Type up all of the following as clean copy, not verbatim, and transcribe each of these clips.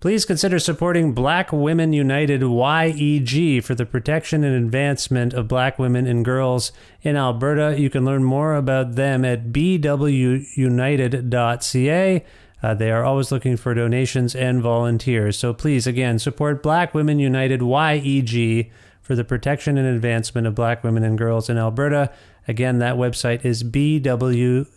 Please consider supporting Black Women United YEG for the protection and advancement of black women and girls in Alberta. You can learn more about them at bwunited.ca. They are always looking for donations and volunteers. So please, again, support Black Women United YEG for the protection and advancement of black women and girls in Alberta. Again, that website is bwunited.ca.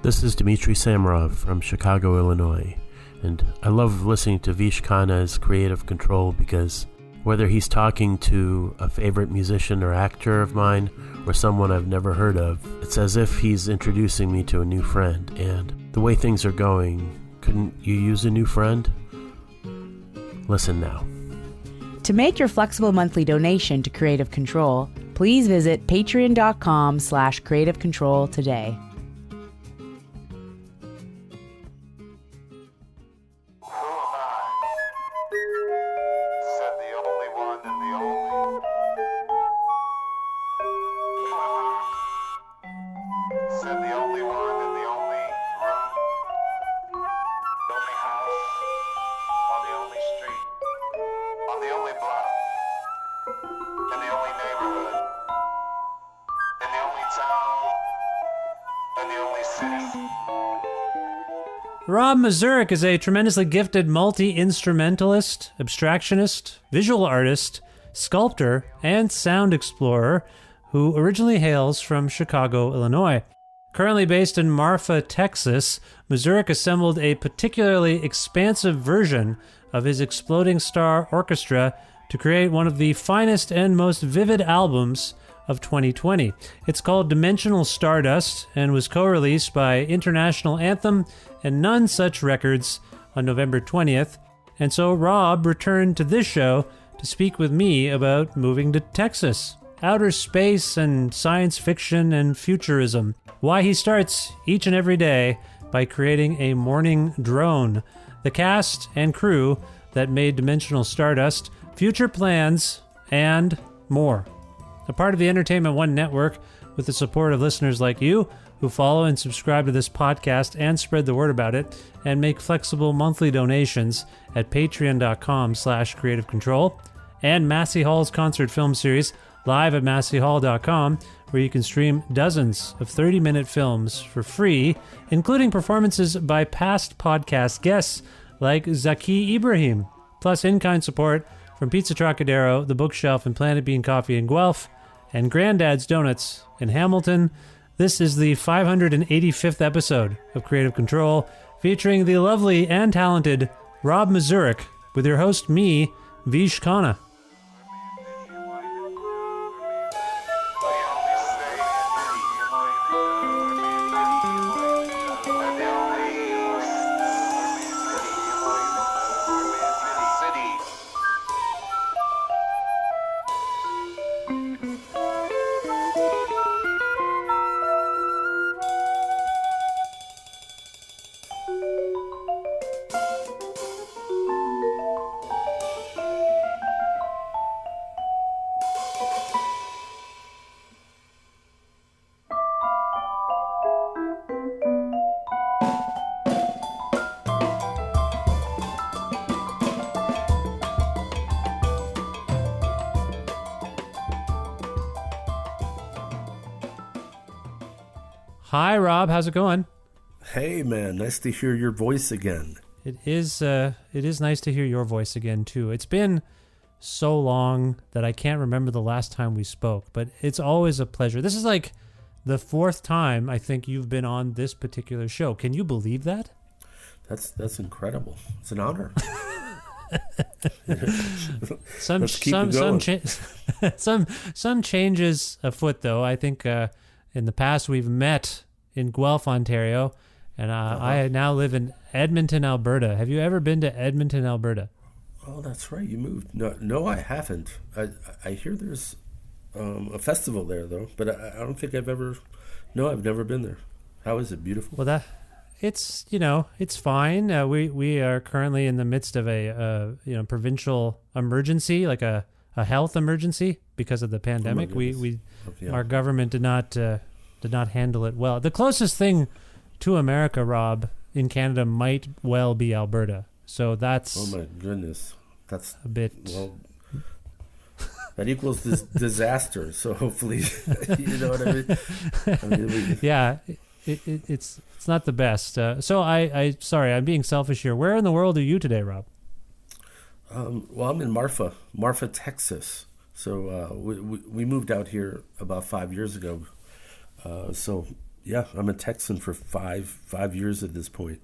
This is Dmitry Samarov from Chicago, Illinois, and I love listening to Vish Khanna's Creative Control because whether he's talking to a favorite musician or actor of mine or someone I've never heard of, it's as if he's introducing me to a new friend. And the way things are going, couldn't you use a new friend? Listen now. To make your flexible monthly donation to Creative Control, please visit patreon.com/creativecontrol today. Rob Mazurek is a tremendously gifted multi-instrumentalist, abstractionist, visual artist, sculptor, and sound explorer who originally hails from Chicago, Illinois. Currently based in Marfa, Texas, Mazurek assembled a particularly expansive version of his Exploding Star Orchestra to create one of the finest and most vivid albums of 2020. It's called Dimensional Stardust and was co-released by International Anthem and None Such Records on November 20th. And so Rob returned to this show to speak with me about moving to Texas, outer space and science fiction and futurism, why he starts each and every day by creating a morning drone, the cast and crew that made Dimensional Stardust, future plans, and more. A part of the Entertainment One network with the support of listeners like you who follow and subscribe to this podcast and spread the word about it and make flexible monthly donations at patreon.com/creativecontrol, and Massey Hall's concert film series live at masseyhall.com, where you can stream dozens of 30-minute films for free, including performances by past podcast guests like Zaki Ibrahim, plus in-kind support from Pizza Trocadero, The Bookshelf, and Planet Bean Coffee in Guelph, and Granddad's Donuts in Hamilton. This is the 585th episode of Creative Control, featuring the lovely and talented Rob Mazurek, with your host, me, Vish Khanna. Hi, Rob. How's it going? Hey, man. Nice to hear your voice again. It is nice to hear your voice again, too. It's been so long that I can't remember the last time we spoke, but it's always a pleasure. This is like the fourth time I think you've been on this particular show. Can you believe that? That's incredible. It's an honor. Some changes afoot, though. I think in the past we've met in Guelph, Ontario, and I now live in Edmonton, Alberta. Have you ever been to Edmonton, Alberta? Oh, that's right. You moved. No, I haven't. I hear there's a festival there, though, but I don't think I've ever. No, I've never been there. How is it? Beautiful? Well, it's fine. We are currently in the midst of a provincial emergency, like a health emergency because of the pandemic. Our government did not handle it well. The closest thing to America, Rob, in Canada might well be Alberta. So that's Oh my goodness, that's a bit. well. That equals this disaster. So hopefully, you know what I mean. Yeah, it's not the best. So I sorry, I'm being selfish here. Where in the world are you today, Rob? Well, I'm in Marfa, Texas. So we moved out here about 5 years ago. So yeah, I'm a Texan for five years at this point.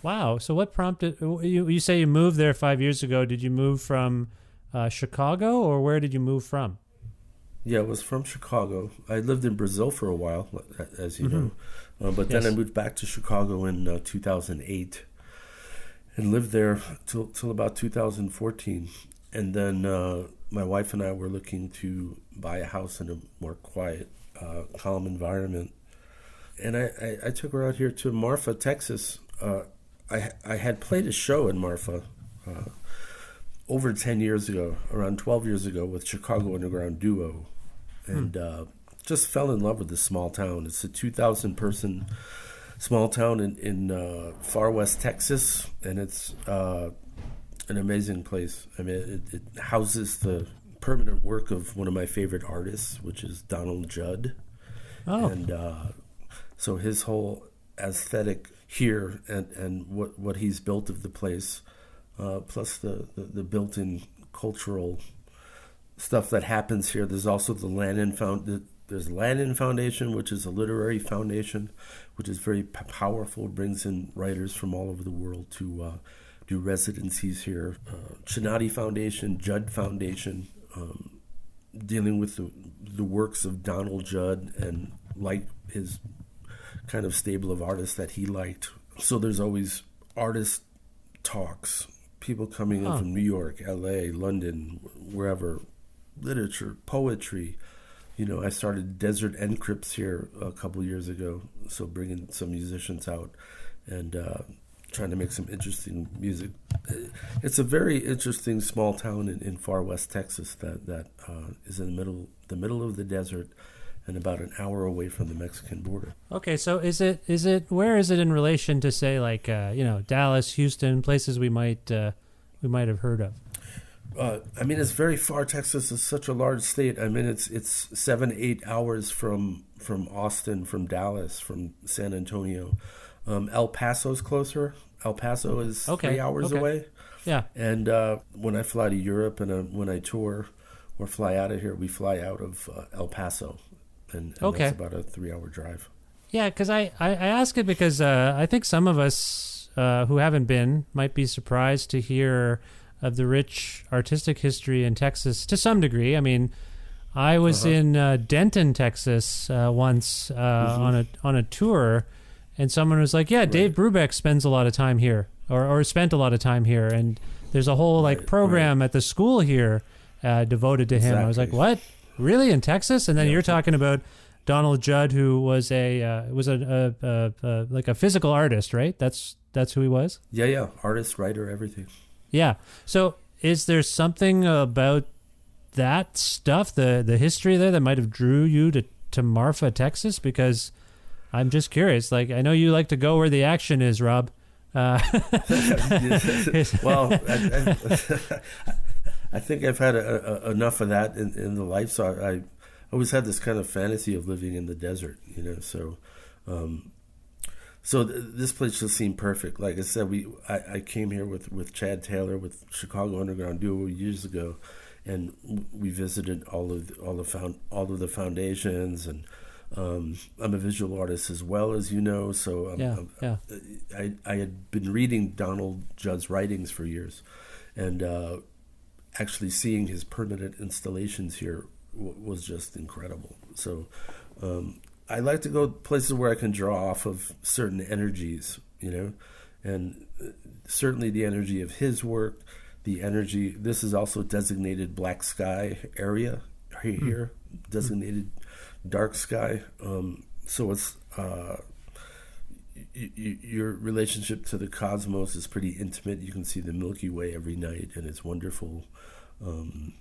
Wow. So what prompted you say you moved there 5 years ago? Did you move from Chicago, or where did you move from? Yeah, I was from Chicago. I lived in Brazil for a while, as you know. But then I moved back to Chicago in 2008 and lived there till about 2014. And then my wife and I were looking to buy a house in a more quiet, calm environment. And I took her out here to Marfa, Texas. I had played a show in Marfa over 10 years ago, around 12 years ago, with Chicago Underground Duo. And just fell in love with this small town. It's a 2,000-person small town in far west Texas, and it's an amazing place. I mean, it houses the permanent work of one of my favorite artists, which is Donald Judd. Oh. And so his whole aesthetic here and what he's built of the place, plus the built-in cultural stuff that happens here. There's also the Lannan Foundation, which is a literary foundation, which is very powerful. It brings in writers from all over the world to do residencies here. Chinati Foundation, Judd Foundation, dealing with the works of Donald Judd and like his kind of stable of artists that he liked. So there's always artist talks, people coming in from New York, LA, London, wherever. Literature, poetry. You know, I started Desert Encrypts here a couple years ago, so bringing some musicians out and trying to make some interesting music. It's a very interesting small town in far west Texas that is in the middle of the desert and about an hour away from the Mexican border. Okay, so where is it in relation to, say, like Dallas, Houston, places we might have heard of? I mean, it's very far. Texas is such a large state. I mean, it's 7-8 hours from Austin, from Dallas, from San Antonio. El Paso's closer. El Paso is 3 hours away. Yeah. And when I fly to Europe and when I tour or fly out of here, we fly out of El Paso, and that's about a 3-hour drive. Yeah, because I ask it because I think some of us who haven't been might be surprised to hear of the rich artistic history in Texas to some degree. I mean, I was in Denton, Texas once on a tour, and someone was like, "Yeah, Dave Brubeck spends a lot of time here, or spent a lot of time here, and there's a whole program at the school here devoted to him." Exactly. I was like, "What? Really, in Texas?" And then you're talking about Donald Judd, who was a physical artist, right? That's who he was. Yeah, artist, writer, everything. Yeah. So is there something about that stuff, the history there, that might have drew you to Marfa, Texas? Because I'm just curious. Like, I know you like to go where the action is, Rob. Well, I think I've had enough of that in the life. So I always had this kind of fantasy of living in the desert, So this place just seemed perfect. Like I said, I came here with Chad Taylor with Chicago Underground Duo years ago, and we visited all of the foundations. And I'm a visual artist as well, as you know. So I had been reading Donald Judd's writings for years, and actually seeing his permanent installations here was just incredible. So. I like to go places where I can draw off of certain energies, and certainly the energy of his work, the energy. This is also designated black sky area here, designated dark sky. So it's your relationship to the cosmos is pretty intimate. You can see the Milky Way every night, and it's wonderful.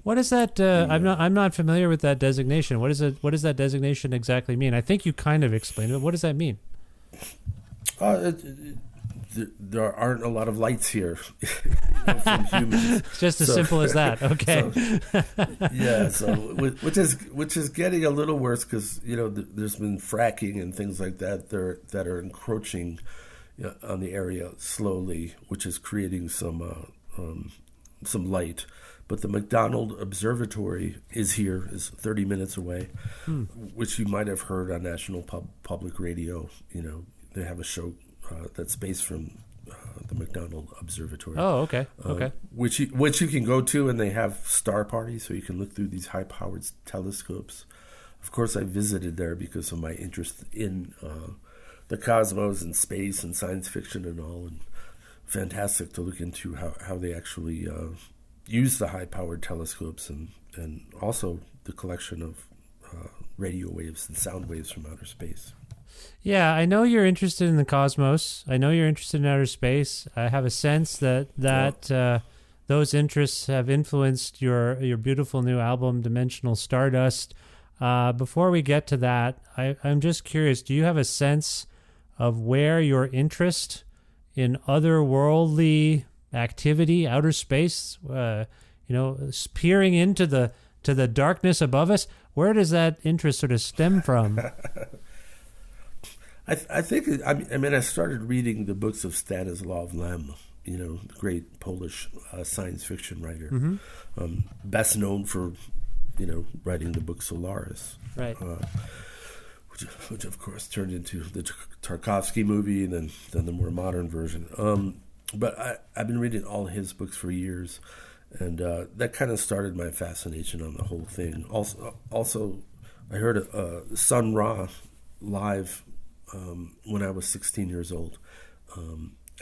What is that? I'm not familiar with that designation. What does that designation exactly mean? I think you kind of explained it. What does that mean? There aren't a lot of lights here from humans. Just as simple as that. Okay. Which is getting a little worse because there's been fracking and things like that that are encroaching on the area slowly, which is creating some light. But the McDonald Observatory is 30 minutes away, which you might have heard on National Public Radio. They have a show that's based from the McDonald Observatory. Oh, okay. Okay. Which you can go to, and they have star parties, so you can look through these high-powered telescopes. Of course, I visited there because of my interest in the cosmos and space and science fiction and all, and fantastic to look into how they actually use the high-powered telescopes and also the collection of radio waves and sound waves from outer space. Yeah, I know you're interested in the cosmos. I know you're interested in outer space. I have a sense that those interests have influenced your beautiful new album, Dimensional Stardust. Before we get to that, I'm just curious, do you have a sense of where your interest in otherworldly activity, outer space, peering into the darkness above us, where does that interest sort of stem from? I think I started reading the books of Stanislaw Lem, the great Polish science fiction writer, best known for writing the book Solaris, right? Which of course turned into the Tarkovsky movie, and then the more modern version. But I've been reading all his books for years, and that kind of started my fascination on the whole thing. Also, I heard Sun Ra live when I was 16 years old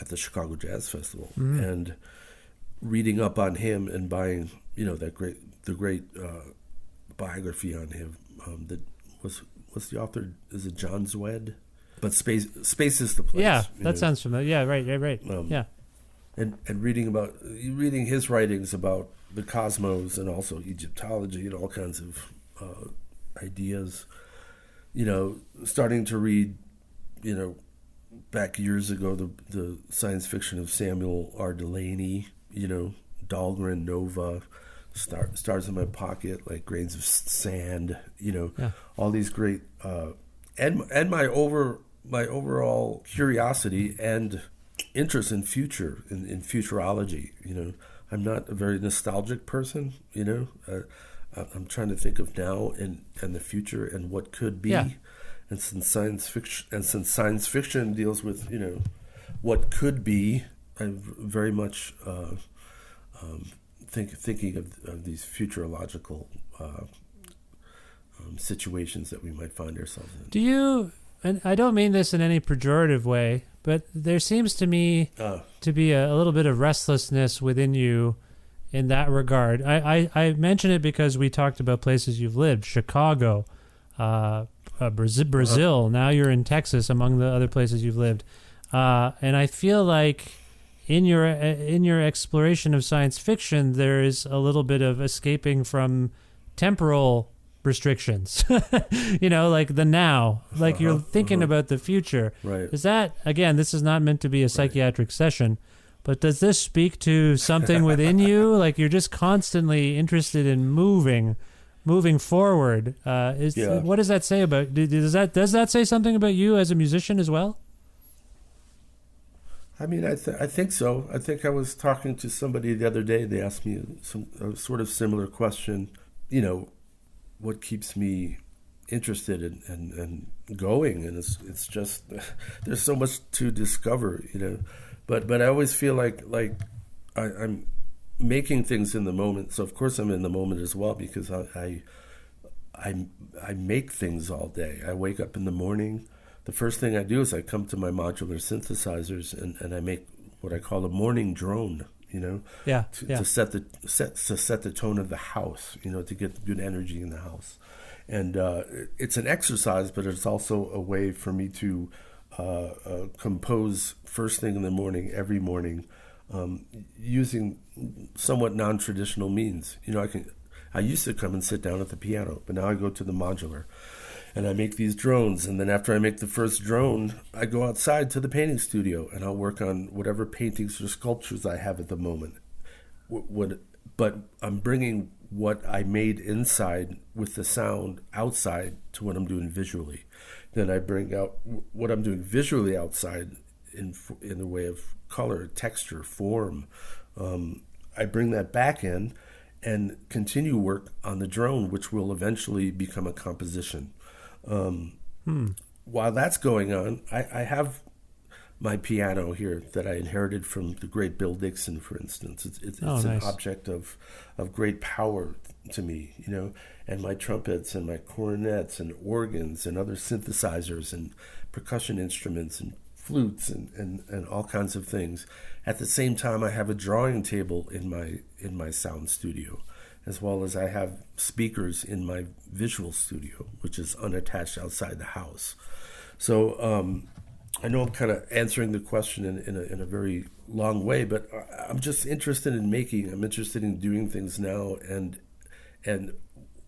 at the Chicago Jazz Festival, and reading up on him and buying the great biography on him. That what's the author? Is it John Zwed? But space is the place. Yeah, that sounds familiar. Yeah, right. Yeah. And reading his writings about the cosmos and also Egyptology and all kinds of ideas, starting to read, back years ago, the science fiction of Samuel R. Delany, Dahlgren, Nova, Stars in My Pocket, like Grains of Sand, all these great, and my overall curiosity and interest in futurology. I'm not a very nostalgic person. I'm trying to think of now and the future and what could be. Yeah. And since science fiction deals with what could be, I'm very much thinking of these futurological situations that we might find ourselves in. Do you? And I don't mean this in any pejorative way, but there seems to me to be a little bit of restlessness within you in that regard. I mention it because we talked about places you've lived, Chicago, Brazil. Now you're in Texas, among the other places you've lived. And I feel like in your exploration of science fiction, there is a little bit of escaping from temporal restrictions, like the now, like you're thinking about the future. Right. Is that, again, this is not meant to be a psychiatric session, but does this speak to something within you? Like you're just constantly interested in moving forward. What does that say about, does that say something about you as a musician as well? I mean, I think so. I think I was talking to somebody the other day. They asked me a sort of similar question, what keeps me interested and going, and it's just there's so much to discover, but I always feel like I'm making things in the moment. So of course I'm in the moment as well, because I make things all day. I wake up in the morning. The first thing I do is I come to my modular synthesizers and I make what I call a morning drone. To set the tone of the house, to get good energy in the house. And it's an exercise, but it's also a way for me to compose first thing in the morning, every morning, using somewhat non-traditional means. I used to come and sit down at the piano, but now I go to the modular. and I make these drones. And then after I make the first drone, I go outside to the painting studio and I'll work on whatever paintings or sculptures I have at the moment. But I'm bringing what I made inside with the sound outside to what I'm doing visually. Then I bring out what I'm doing visually outside in the way of color, texture, form. I bring that back in and continue work on the drone, which will eventually become a composition. While that's going on, I have my piano here that I inherited from the great Bill Dixon, for instance. It's nice. An object of great power to me, and my trumpets and my cornets and organs and other synthesizers and percussion instruments and flutes and all kinds of things. At the same time, I have a drawing table in my sound studio, as well as I have speakers in my visual studio, which is unattached outside the house. So I know I'm kind of answering the question in a very long way, but I'm just interested in making. I'm interested in doing things now, and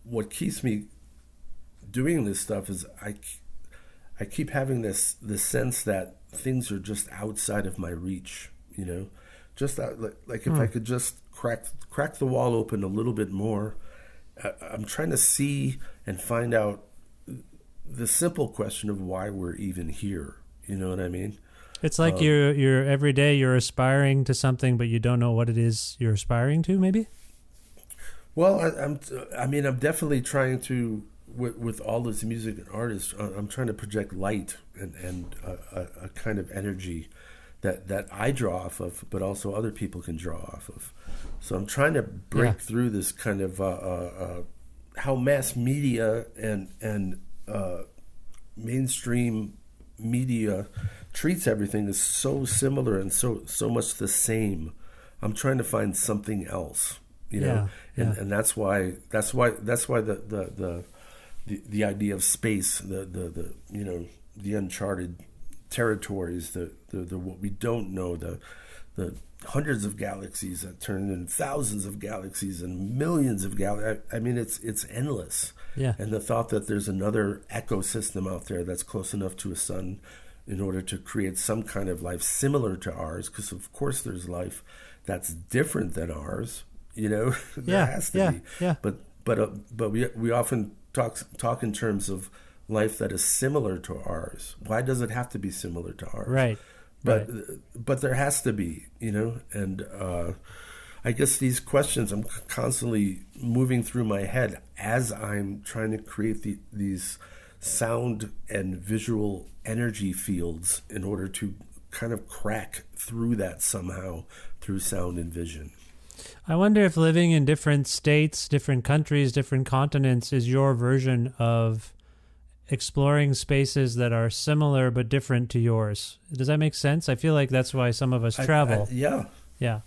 what keeps me doing this stuff is I keep having this sense that things are just outside of my reach. Just like if I could just crack the wall open a little bit more. I'm trying to see and find out the simple question of why we're even here. You know what I mean? It's like you're every day you're aspiring to something, but you don't know what it is you're aspiring to. Maybe. Well, I'm definitely trying to with all this music and artists. I'm trying to project light and a kind of energy that I draw off of, but also other people can draw off of. So I'm trying to break through this kind of how mass media and mainstream media treats everything is so similar and so much the same. I'm trying to find something else, and that's why the idea of space, the uncharted territories, the what we don't know, the hundreds of galaxies that turn into thousands of galaxies and millions of galaxies. I mean, it's endless. Yeah. And the thought that there's another ecosystem out there that's close enough to a sun in order to create some kind of life similar to ours, because of course there's life that's different than ours. There has to be. Yeah. But we often talk in terms of life that is similar to ours. Why does it have to be similar to ours? Right. But there has to be, and I guess these questions I'm constantly moving through my head as I'm trying to create these sound and visual energy fields in order to kind of crack through that somehow through sound and vision. I wonder if living in different states, different countries, different continents is your version of exploring spaces that are similar but different to yours. Does that make sense? I feel like that's why some of us travel. Yeah. Yeah.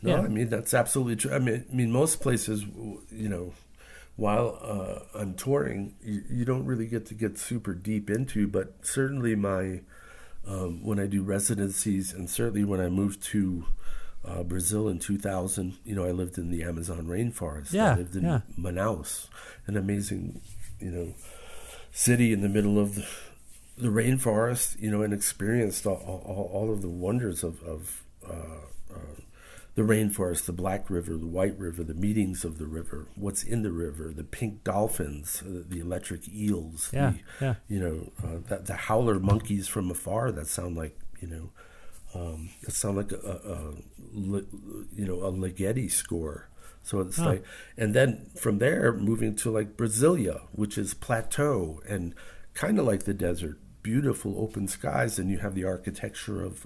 No, yeah. I mean, that's absolutely true. I mean, most places, while I'm touring, you don't really get super deep into, but certainly when I do residencies, and certainly when I moved to Brazil in 2000, I lived in the Amazon rainforest. Yeah, I lived in Manaus, an amazing, city in the middle of the rainforest, and experienced all of the wonders of the rainforest, the Black River, the White River, the meetings of the river, what's in the river, the pink dolphins, the electric eels, the howler monkeys from afar that sound like, that sound like a Ligeti score. So it's like, and then from there moving to like Brasilia, which is plateau and kind of like the desert, beautiful open skies, and you have the architecture of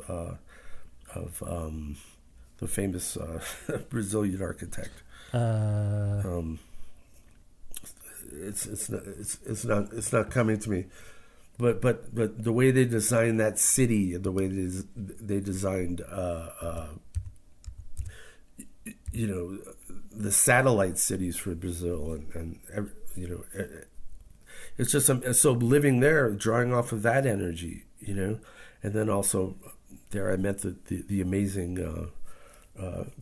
the famous Brazilian architect. It's not coming to me, but the way they designed that city and the way they designed the satellite cities for Brazil and it's just so living there, drawing off of that energy, and then also there I met the amazing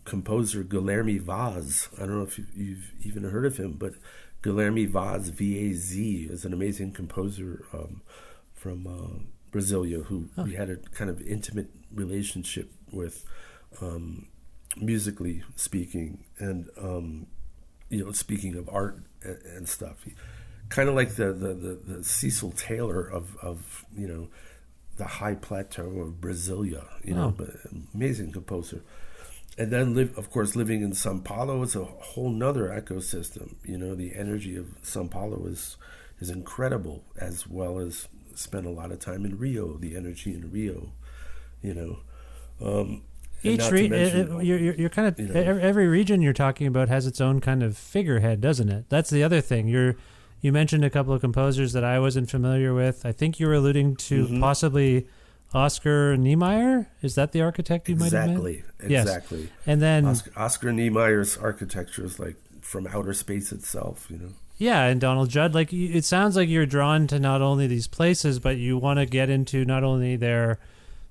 composer Guilherme Vaz. I don't know if you've even heard of him, but Guilherme Vaz, V-A-Z, is an amazing composer from Brasilia, who we had a kind of intimate relationship with, musically speaking, and speaking of art and stuff. Kind of like the Cecil Taylor of the high plateau of Brasilia, but amazing composer. And then living in Sao Paulo is a whole nother ecosystem. The energy of Sao Paulo is incredible, as well as spent a lot of time in Rio, the energy in Rio, Each you're kind of every region you're talking about has its own kind of figurehead, doesn't it? That's the other thing. You mentioned a couple of composers that I wasn't familiar with. I think you were alluding to possibly Oscar Niemeyer. Is that the architect you might have met? Exactly. Yes. And then Oscar Niemeyer's architecture is like from outer space itself, Yeah, and Donald Judd. Like, it sounds like you're drawn to not only these places, but you want to get into not only their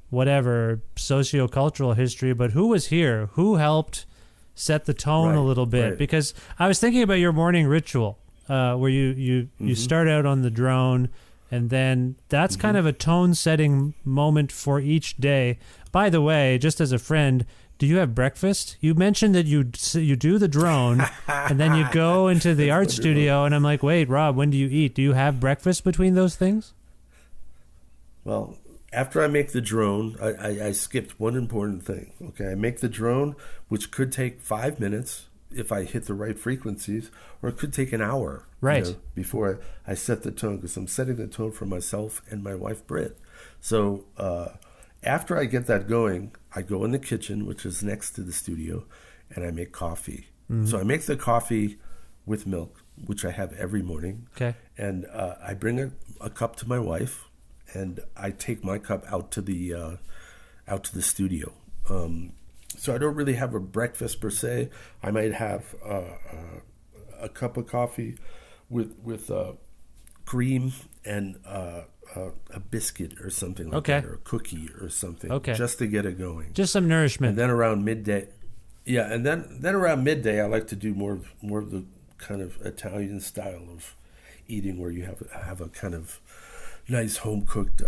whatever sociocultural history, but who was here, who helped set the tone a little bit. Right. Because I was thinking about your morning ritual, where you start out on the drone, and then that's kind of a tone-setting moment for each day. By the way, just as a friend, do you have breakfast? You mentioned that you do the drone, and then you go into the art studio, and I'm like, wait, Rob, when do you eat? Do you have breakfast between those things? Well, after I make the drone, I skipped one important thing. Okay, I make the drone, which could take 5 minutes if I hit the right frequencies, or it could take an hour. Right. Before I set the tone, because I'm setting the tone for myself and my wife, Britt. So after I get that going, I go in the kitchen, which is next to the studio, and I make coffee. So I make the coffee with milk, which I have every morning. Okay. And I bring a cup to my wife, and I take my cup out to the studio. So I don't really have a breakfast per se. I might have a cup of coffee with cream and a biscuit or something like that, or a cookie or something, just to get it going. Just some nourishment. And then around midday, and then around midday, I like to do more of the kind of Italian style of eating, where you have a kind of nice home cooked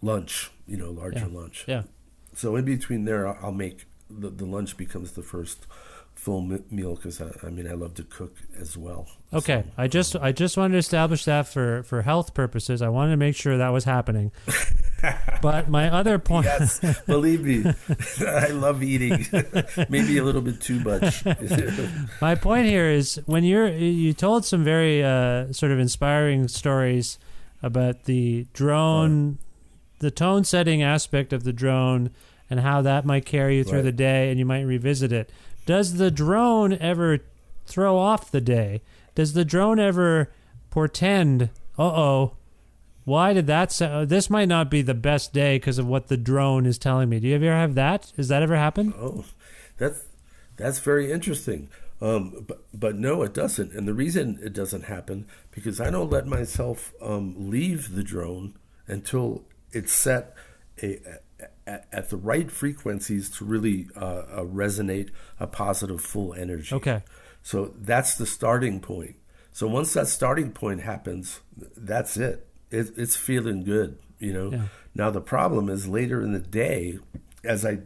lunch, larger lunch. Yeah. So in between there, I'll make the lunch becomes the first full meal, because I love to cook as well. Okay, So, I just wanted to establish that for health purposes. I wanted to make sure that was happening. But my other point, yes, believe me, I love eating. Maybe a little bit too much. My point here is, when you told some very sort of inspiring stories about the drone, the tone setting aspect of the drone, and how that might carry you through the day, and you might revisit it. Does the drone ever throw off the day? Does the drone ever portend, why did that this might not be the best day because of what the drone is telling me? Do you ever have that? Does that ever happen? Oh, that's very interesting. But no, it doesn't. And the reason it doesn't happen, because I don't let myself leave the drone until it's set at the right frequencies to really resonate a positive full energy. Okay. So that's the starting point. So once that starting point happens, that's it. It's feeling good, Yeah. Now the problem is later in the day, as I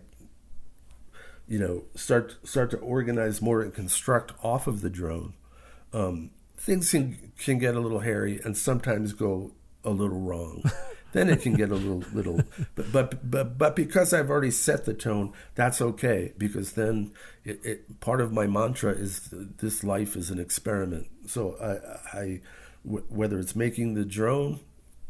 start to organize more and construct off of the drone, things can get a little hairy and sometimes go a little wrong. Then it can get a little, but because I've already set the tone, that's okay, because then part of my mantra is this life is an experiment. So I whether it's making the drone,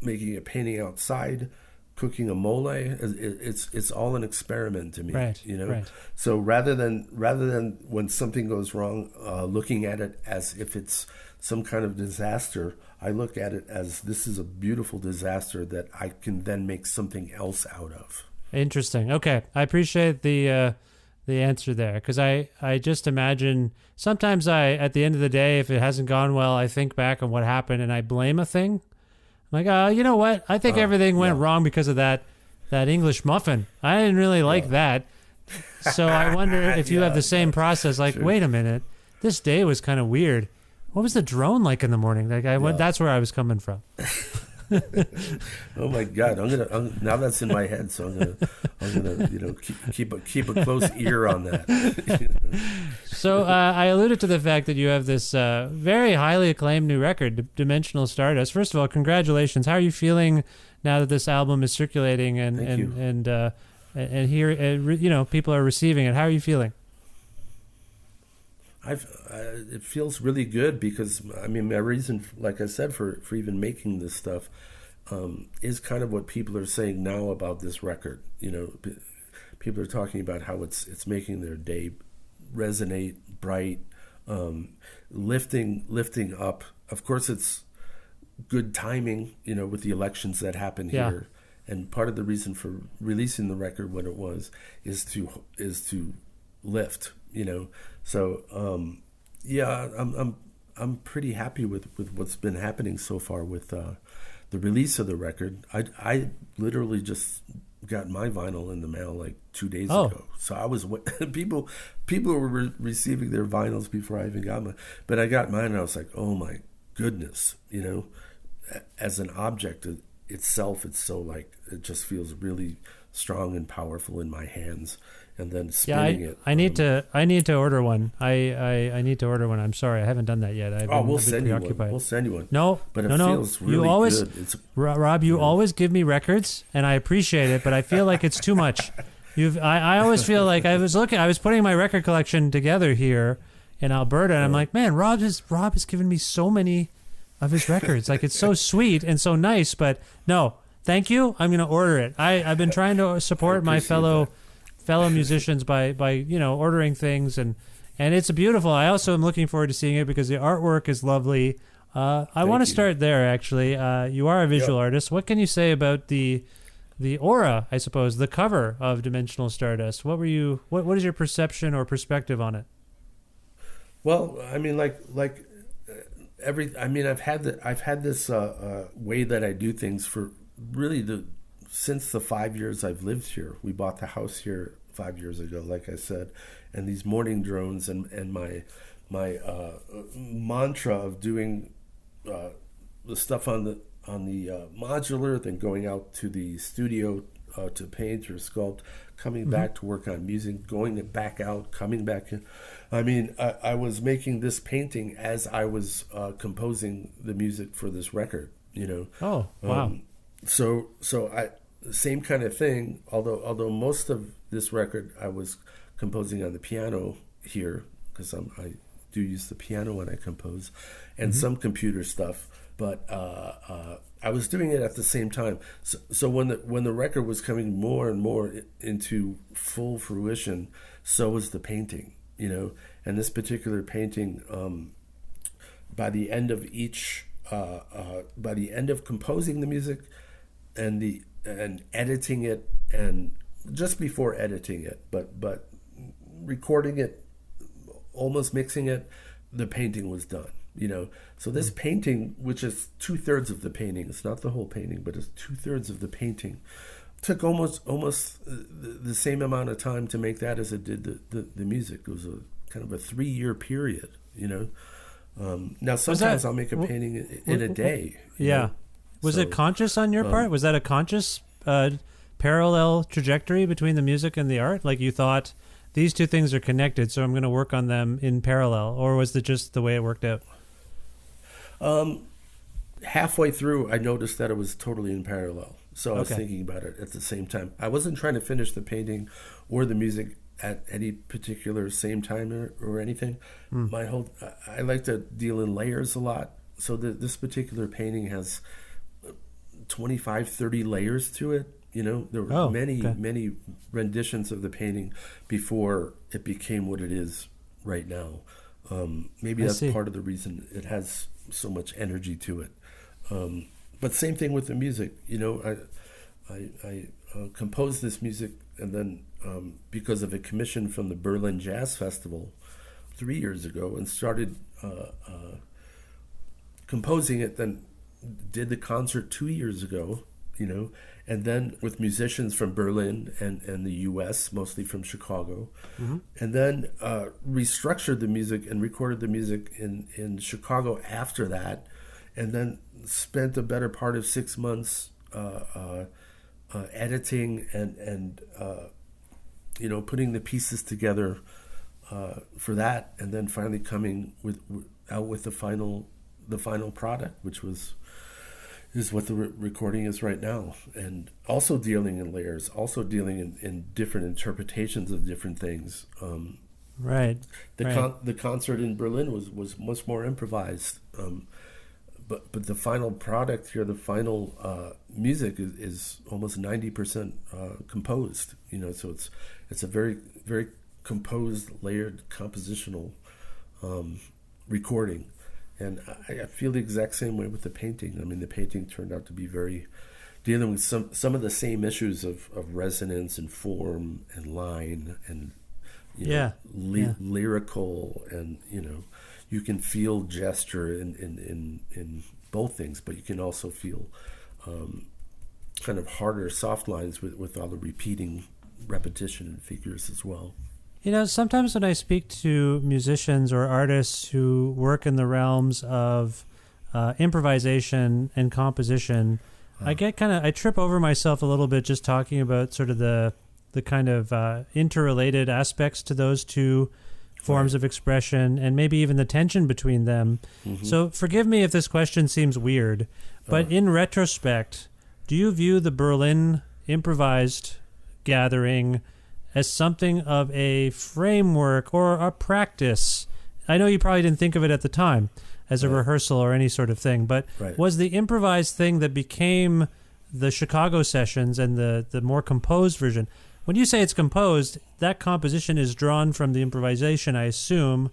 making a painting outside, cooking a mole, it's all an experiment to me. Right. Right. So rather than when something goes wrong, looking at it as if it's some kind of disaster, I look at it as this is a beautiful disaster that I can then make something else out of. Interesting. Okay, I appreciate the answer there, because I just imagine sometimes at the end of the day, if it hasn't gone well, I think back on what happened and I blame a thing. I'm like, you know what? I think everything went wrong because of that English muffin. I didn't really like that. So I wonder if you have the same process. Like, wait a minute. this day was kind of weird. What was the drone like in the morning? Like that's where I was coming from. Oh my God! Now that's in my head, so I'm gonna keep a close ear on that. So I alluded to the fact that you have this very highly acclaimed new record, Dimensional Stardust. First of all, congratulations! How are you feeling now that this album is circulating and here people are receiving it? How are you feeling? It feels really good because my reason, like I said, for even making this stuff is kind of what people are saying now about this record. People are talking about how it's making their day resonate, bright, lifting up. Of course, it's good timing, with the elections that happened here, and part of the reason for releasing the record when it was is to lift. So I'm pretty happy with what's been happening so far with the release of the record. I literally just got my vinyl in the mail like 2 days ago. So I was people were receiving their vinyls before I even got mine, but I got mine and I was like, oh my goodness, as an object itself, it's so like it just feels really strong and powerful in my hands. And then spinning it. I need to order one. I need to order one. I'm sorry, I haven't done that yet. We'll send you one. We'll send you one. No, but it no. feels really you always, good. Rob, you always give me records, and I appreciate it, but I feel like it's too much. I always feel like I was putting my record collection together here in Alberta, and I'm like, man, Rob has given me so many of his records. Like, it's so sweet and so nice, but no, thank you. I'm going to order it. I've been trying to support my fellow musicians by ordering things, and it's beautiful. I also am looking forward to seeing it because the artwork is lovely. I want to start there, actually. You are a visual artist. What can you say about the aura, I suppose, the cover of Dimensional Stardust? What is your perception or perspective on it? Well, I've had this way that I do things for really since the 5 years I've lived here. We bought the house here 5 years ago, like I said, and these morning drones and my mantra of doing the stuff on the modular, then going out to the studio to paint or sculpt, coming back to work on music, going back out, coming back in. I was making this painting as I was composing the music for this record. Oh, wow. So same kind of thing, although most of this record I was composing on the piano here, because I do use the piano when I compose, and some computer stuff, but I was doing it at the same time. So when the record was coming more and more into full fruition, so was the painting, and this particular painting, by the end of composing the music and editing it, and just before editing it, but recording it, almost mixing it, the painting was done. So this painting, which is 2/3 of the painting, it's not the whole painting, but it's 2/3 of the painting, took almost the same amount of time to make that as it did the music. It was a kind of a 3-year period. Now sometimes I'll make a painting in a day. Yeah. Was it conscious on your part? Was that a conscious parallel trajectory between the music and the art? Like you thought, these two things are connected, so I'm going to work on them in parallel? Or was it just the way it worked out? Halfway through, I noticed that it was totally in parallel. So I was thinking about it at the same time. I wasn't trying to finish the painting or the music at any particular same time or anything. I like to deal in layers a lot. So this particular painting has 25, 30 layers to it. There were many renditions of the painting before it became what it is right now. Maybe that's part of the reason it has so much energy to it. But same thing with the music. I composed this music, and then because of a commission from the Berlin Jazz Festival 3 years ago, and started composing it, then did the concert 2 years ago and then with musicians from Berlin and the U.S., mostly from Chicago, and then restructured the music and recorded the music in Chicago after that, and then spent the better part of 6 months editing and putting the pieces together for that, and then finally coming out with the final product, which is what the recording is right now, and also dealing in layers, also dealing in different interpretations of different things. The concert in Berlin was much more improvised, but the final product here, the final music is almost 90% composed. So it's a very, very composed, layered, compositional recording. And I feel the exact same way with the painting. I mean, the painting turned out to be dealing with some of the same issues of resonance and form and line and lyrical, and you can feel gesture in both things, but you can also feel kind of harder soft lines with all the repetition and figures as well. Sometimes when I speak to musicians or artists who work in the realms of improvisation and composition, I trip over myself a little bit just talking about sort of the kind of interrelated aspects to those two forms of expression, and maybe even the tension between them. So forgive me if this question seems weird, but in retrospect, do you view the Berlin improvised gathering as something of a framework or a practice? I know you probably didn't think of it at the time as a rehearsal or any sort of thing, but was the improvised thing that became the Chicago sessions and the more composed version? When you say it's composed, that composition is drawn from the improvisation, I assume,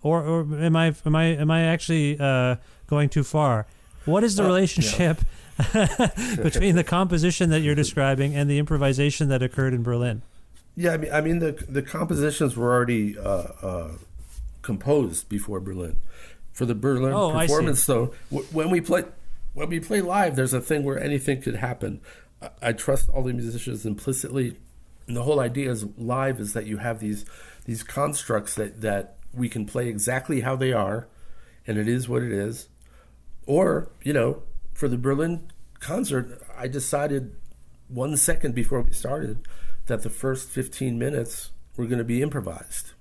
or am I actually going too far? What is the relationship between the composition that you're describing and the improvisation that occurred in Berlin? Yeah, I mean the compositions were already composed before Berlin. For the Berlin performance, though, when we play live, there's a thing where anything could happen. I trust all the musicians implicitly, and the whole idea is live is that you have these constructs that we can play exactly how they are, and it is what it is. Or for the Berlin concert, I decided 1 second before we started that the first 15 minutes were going to be improvised.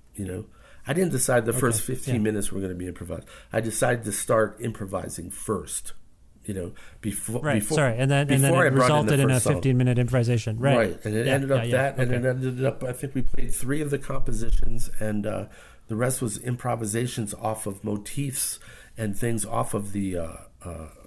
I didn't decide the first 15 minutes were going to be improvised. I decided to start improvising first. Before and then it resulted in a 15-minute improvisation. Right, and it ended up and it ended up. I think we played 3 of the compositions, and the rest was improvisations off of motifs and things off of the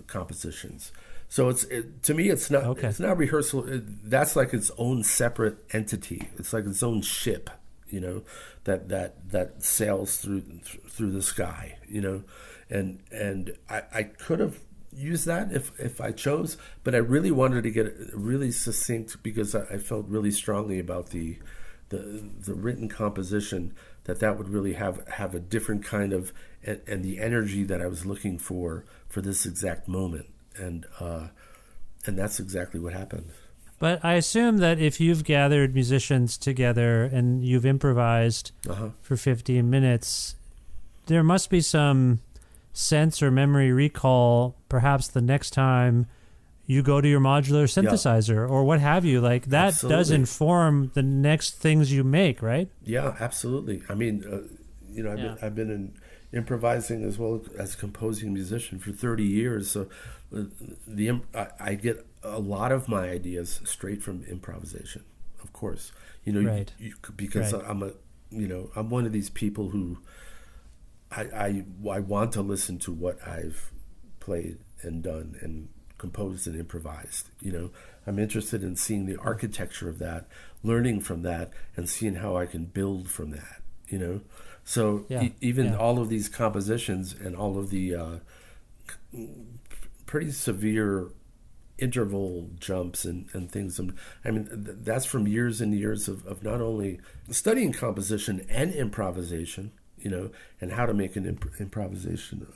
compositions. So to me, it's not rehearsal. That's like its own separate entity. It's like its own ship, that sails through the sky, and I could have used that if I chose, but I really wanted to get it really succinct because I felt really strongly about the written composition that would really have a different kind of and the energy that I was looking for this exact moment. And that's exactly what happened. But I assume that if you've gathered musicians together and you've improvised for 15 minutes, there must be some sense or memory recall, perhaps the next time you go to your modular synthesizer or what have you. Like that absolutely does inform the next things you make, right? Yeah, absolutely. I mean, I've been in improvising as well as composing musician for 30 years, so I get a lot of my ideas straight from improvisation, of course. Because I'm one of these people who I want to listen to what I've played and done and composed and improvised. I'm interested in seeing the architecture of that, learning from that, and seeing how I can build from that. So all of these compositions and all of the pretty severe interval jumps and things. I mean, that's from years and years of not only studying composition and improvisation, and how to make an improvisation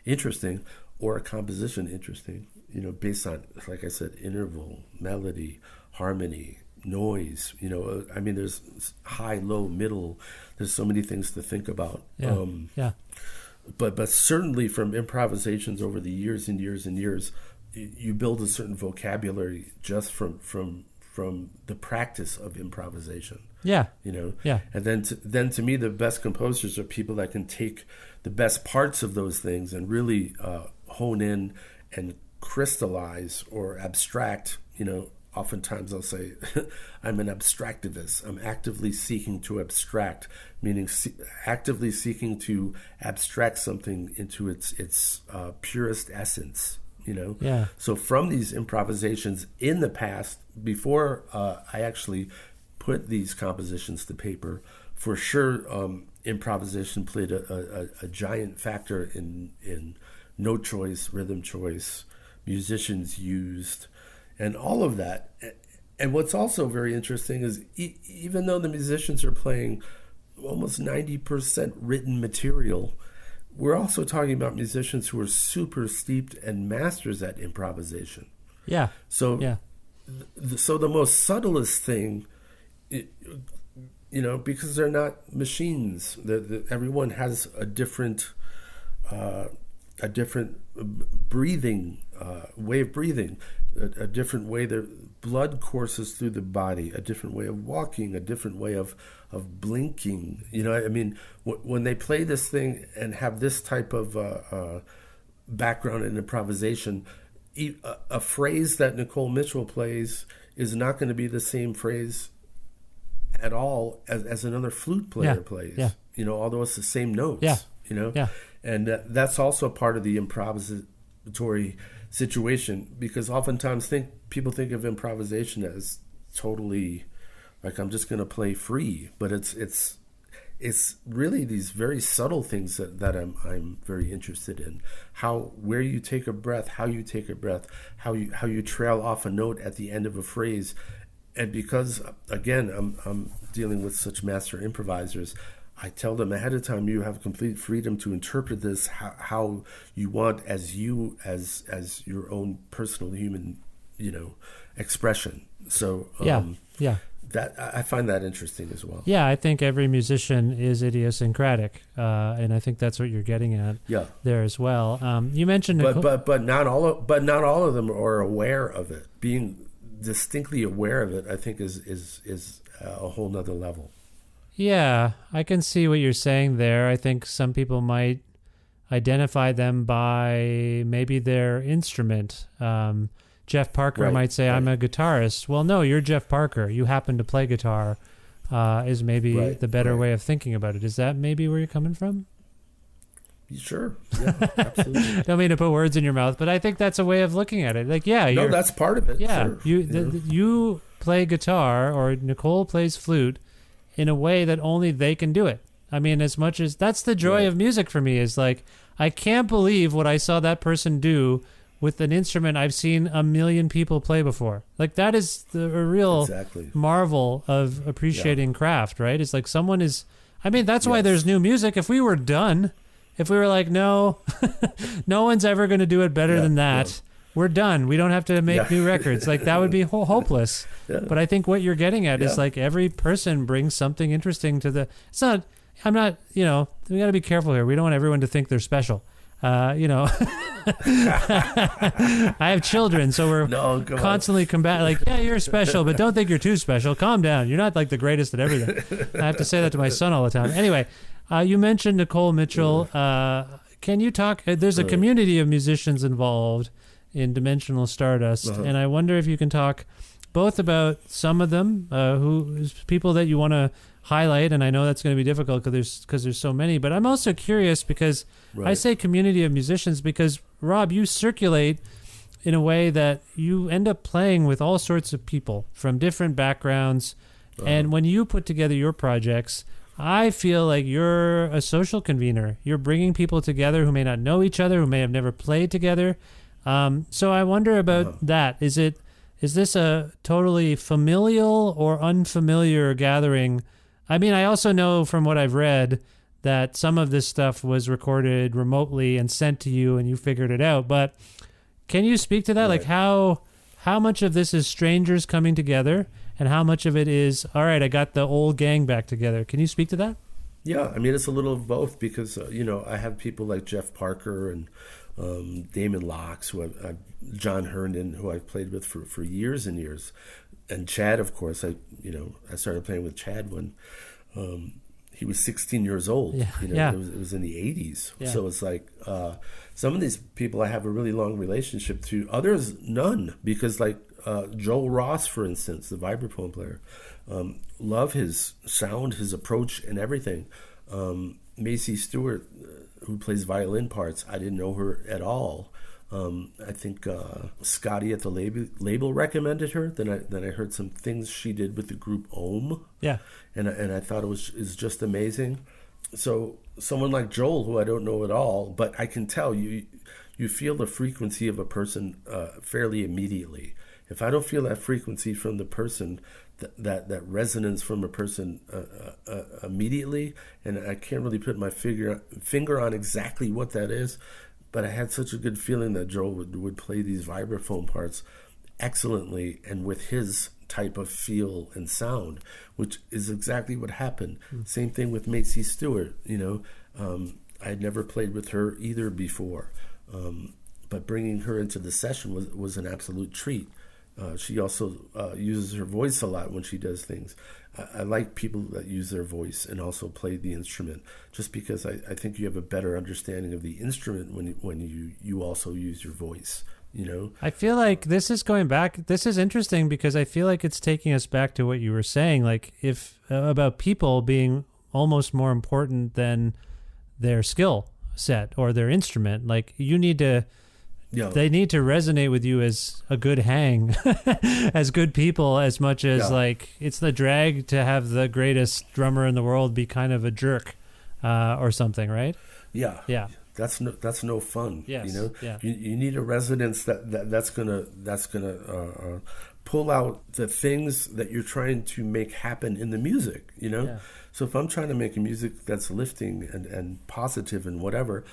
interesting or a composition interesting, based on, like I said, interval, melody, harmony, noise. I mean, there's high, low, middle. There's so many things to think about. Yeah. But certainly from improvisations over the years and years and years, you build a certain vocabulary just from the practice of improvisation. Yeah. Yeah. And then to me, the best composers are people that can take the best parts of those things and really hone in and crystallize or abstract. Oftentimes I'll say, I'm an abstractivist. I'm actively seeking to abstract, meaning actively seeking to abstract something into its purest essence. Yeah. So from these improvisations in the past, before I actually put these compositions to paper, for sure, improvisation played a giant factor in note choice, rhythm choice, musicians used, and all of that. And what's also very interesting is even though the musicians are playing almost 90% written material, we're also talking about musicians who are super steeped and masters at improvisation. Yeah. So, yeah. So the most subtlest thing, because they're not machines. Everyone has a different breathing way of breathing, a different way their blood courses through the body, a different way of walking, a different way of blinking. I mean, when they play this thing and have this type of background in improvisation, a phrase that Nicole Mitchell plays is not going to be the same phrase at all as another flute player plays. Yeah. Although it's the same notes. Yeah. Yeah. And that's also part of the improvisatory situation, because oftentimes people think of improvisation as totally like I'm just going to play free, but it's really these very subtle things that I'm very interested in. Where you take a breath, how you take a breath, how you trail off a note at the end of a phrase. And because again I'm dealing with such master improvisers, I tell them ahead of time, you have complete freedom to interpret this how you want, as your own personal human, expression. So yeah. That I find that interesting as well. Yeah, I think every musician is idiosyncratic, and I think that's what you're getting at. There as well. You mentioned, but not all of them are aware of it. Being distinctly aware of it, I think, is a whole nother level. Yeah, I can see what you're saying there. I think some people might identify them by maybe their instrument. Jeff Parker might say, I'm a guitarist. Well, no, you're Jeff Parker. You happen to play guitar, is maybe the better way of thinking about it. Is that maybe where you're coming from? Sure. Yeah, absolutely. Don't mean to put words in your mouth, but I think that's a way of looking at it. Like, that's part of it. Yeah, sure. You play guitar, or Nicole plays flute, in a way that only they can do it. I mean, as much as that's the joy of music for me, is like, I can't believe what I saw that person do with an instrument I've seen a million people play before. Like, that is a real marvel of appreciating craft, right? It's like that's why there's new music. If we were done, if we were like, no, no one's ever going to do it better than that, we're done. We don't have to make new records. Like, that would be hopeless. But I think what you're getting at is like every person brings something interesting to we got to be careful here. We don't want everyone to think they're special. I have children, so we're constantly combating. Like, yeah, you're special, but don't think you're too special. Calm down. You're not like the greatest at everything. I have to say that to my son all the time. Anyway, you mentioned Nicole Mitchell. Can you talk? There's a community of musicians involved in Dimensional Stardust, and I wonder if you can talk both about some of them, who's people that you want to highlight, and I know that's going to be difficult because there's so many, but I'm also curious because I say community of musicians because, Rob, you circulate in a way that you end up playing with all sorts of people from different backgrounds, and when you put together your projects, I feel like you're a social convener. You're bringing people together who may not know each other, who may have never played together. So I wonder about that. Is this a totally familial or unfamiliar gathering? I mean, I also know from what I've read that some of this stuff was recorded remotely and sent to you and you figured it out. But Can you speak to that? Right. Like how much of this is strangers coming together, and how much of it is, all right, I got the old gang back together? Can you speak to that? Yeah, I mean, it's a little of both because, I have people like Jeff Parker and Damon Locks, John Herndon, who I've played with for years and years. And Chad, of course, I started playing with Chad when he was 16 years old. Yeah. It was in the 80s. Yeah. So it's like some of these people I have a really long relationship to. Others, none. Because like Joel Ross, for instance, the vibraphone player, love his sound, his approach, and everything. Macy Stewart, who plays violin parts, I didn't know her at all. I think Scotty at the label recommended her. Then I heard some things she did with the group Ohm. Yeah. And I thought is just amazing. So someone like Joel, who I don't know at all, but I can tell you feel the frequency of a person fairly immediately. If I don't feel that frequency from the person, that resonance from a person immediately, and I can't really put my finger on exactly what that is, but I had such a good feeling that Joel would play these vibraphone parts excellently and with his type of feel and sound, which is exactly what happened. Same thing with Macy Stewart. I had never played with her either before, but bringing her into the session was an absolute treat. She also uses her voice a lot when she does things. I like people that use their voice and also play the instrument, just because I think you have a better understanding of the instrument when you also use your voice. I feel like this is going back. This is interesting because I feel like it's taking us back to what you were saying, like if about people being almost more important than their skill set or their instrument. Like you need to. Yeah. They need to resonate with you as a good hang, as good people, as much as like it's the drag to have the greatest drummer in the world be kind of a jerk or something, right? Yeah. Yeah. That's no fun. Yes. Yeah. You need a resonance that's gonna pull out the things that you're trying to make happen in the music. Yeah. So if I'm trying to make a music that's lifting and positive and whatever,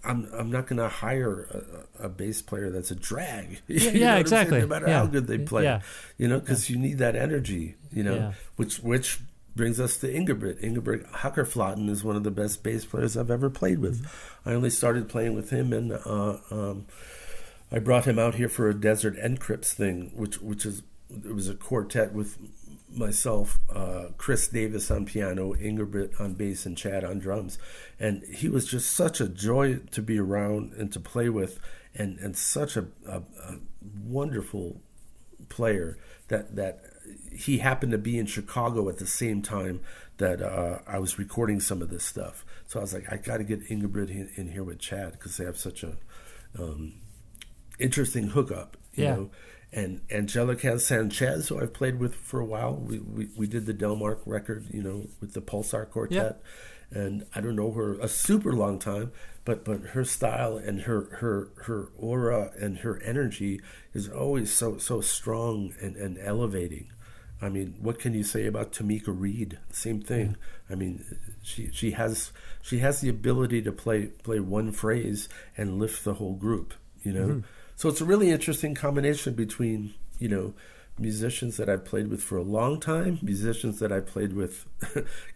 I'm not going to hire a bass player that's a drag. Yeah, exactly. No matter how good they play, because you need that energy. Yeah. Which brings us to Ingebrigt. Ingebrigt Hackerflatten is one of the best bass players I've ever played with. Mm-hmm. I only started playing with him, and I brought him out here for a Desert Encrypts thing, it was a quartet with myself, Chris Davis on piano, Ingebrigt on bass, and Chad on drums. And he was just such a joy to be around and to play with, and such a wonderful player that he happened to be in Chicago at the same time that I was recording some of this stuff. So I was like, I got to get Ingebrigt in here with Chad because they have such a interesting hookup, you know. And Angelica Sanchez, who I've played with for a while, we did the Delmark record, with the Pulsar Quartet, and I don't know her a super long time, but her style and her aura and her energy is always so strong and elevating. I mean, what can you say about Tamika Reed? Same thing. I mean, she has the ability to play one phrase and lift the whole group, Mm-hmm. So it's a really interesting combination between, musicians that I've played with for a long time, musicians that I played with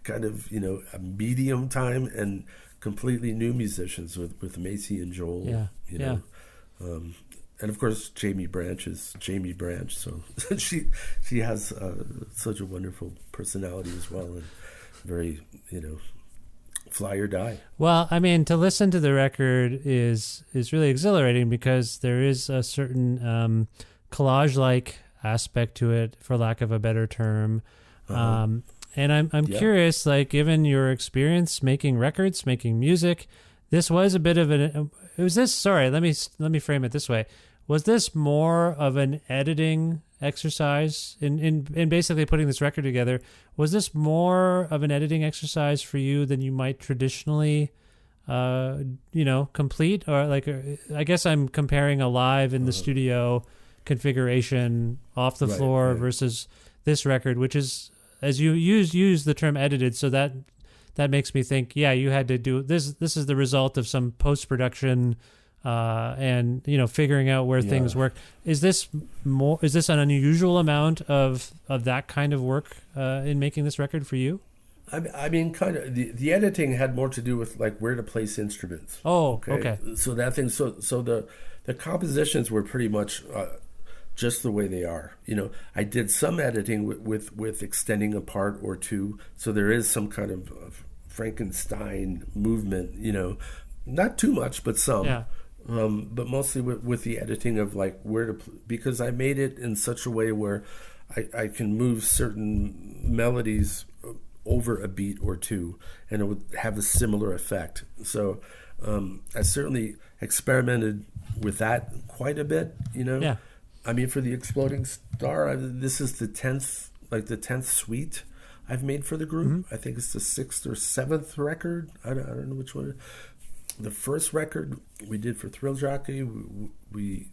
kind of, a medium time, and completely new musicians with Macy and Joel. And of course, Jamie Branch is Jamie Branch. So she has such a wonderful personality as well, and very, fly or die. Well, I mean, to listen to the record is really exhilarating because there is a certain collage-like aspect to it, for lack of a better term. And I'm curious, like, given your experience making records, making music, this was a bit of let me frame it this way. Was this more of an editing exercise in basically putting this record together? Was this more of an editing exercise for you than you might traditionally complete? Or like, I guess I'm comparing a live in the studio configuration off the floor versus this record, which is, as you use the term edited, so that makes me think, you had to do this. This is the result of some post-production and figuring out where things work. Is this an unusual amount of that kind of work in making this record for you? I mean, kind of. The editing had more to do with like where to place instruments. Oh, okay. So that thing. So the compositions were pretty much just the way they are. I did some editing with extending a part or two, so there is some kind of Frankenstein movement. Not too much, but some. Yeah. But mostly with the editing of like where to, because I made it in such a way where I can move certain melodies over a beat or two, and it would have a similar effect. So I certainly experimented with that quite a bit. Yeah. I mean, for the Exploding Star, this is the 10th suite I've made for the group. Mm-hmm. I think it's the 6th or 7th record. I don't know which one. The first record we did for Thrill Jockey, we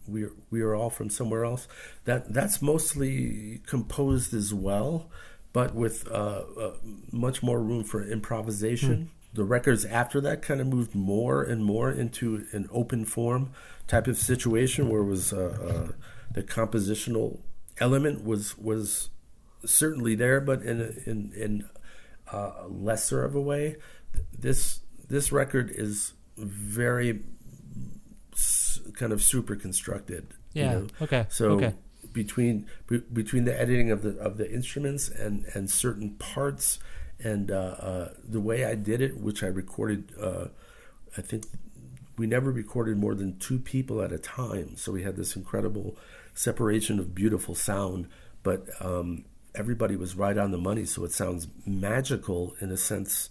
are all from somewhere else. That's mostly composed as well, but with much more room for improvisation. The records after that kind of moved more and more into an open form type of situation, where it was the compositional element was certainly there, but in lesser of a way. This record is very kind of super constructed. Yeah. Okay. So okay. between the editing of the instruments and certain parts and the way I did it, which I recorded, I think we never recorded more than 2 people at a time. So we had this incredible separation of beautiful sound, but everybody was right on the money. So it sounds magical in a sense.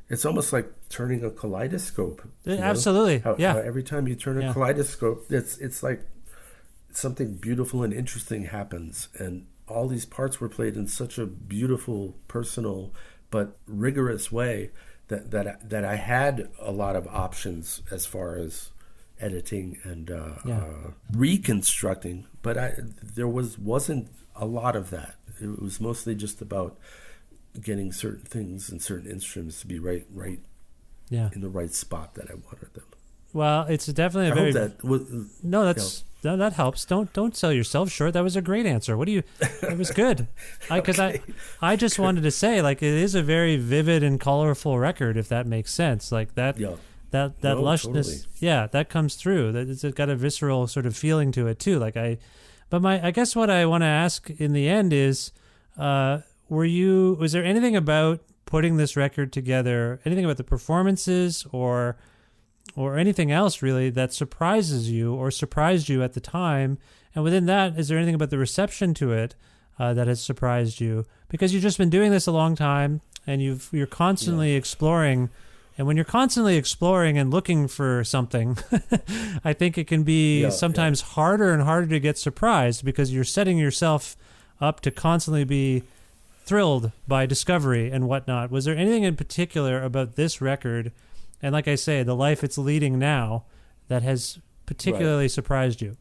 It's almost like turning a kaleidoscope. Absolutely. How yeah. Every time you turn a kaleidoscope, it's like something beautiful and interesting happens. And all these parts were played in such a beautiful, personal, but rigorous way that I had a lot of options as far as editing and reconstructing. But there wasn't a lot of that. It was mostly just about getting certain things and certain instruments to be right in the right spot that I wanted them. Well, it's definitely a very that helps. Don't sell yourself short. That was a great answer. It was good. Because Okay. I just wanted to say, like, it is a very vivid and colorful record, if that makes sense. Like that that lushness, totally. that comes through. That it's got a visceral sort of feeling to it too. I guess what I want to ask in the end is, was there anything about putting this record together, anything about the performances or anything else really that surprises you or surprised you at the time? And within that, is there anything about the reception to it that has surprised you? Because you've just been doing this a long time and you're constantly exploring. And when you're constantly exploring and looking for something, I think it can be sometimes harder and harder to get surprised, because you're setting yourself up to constantly be thrilled by discovery and whatnot. Was there anything in particular about this record, and like I say, the life it's leading now, that has particularly surprised you?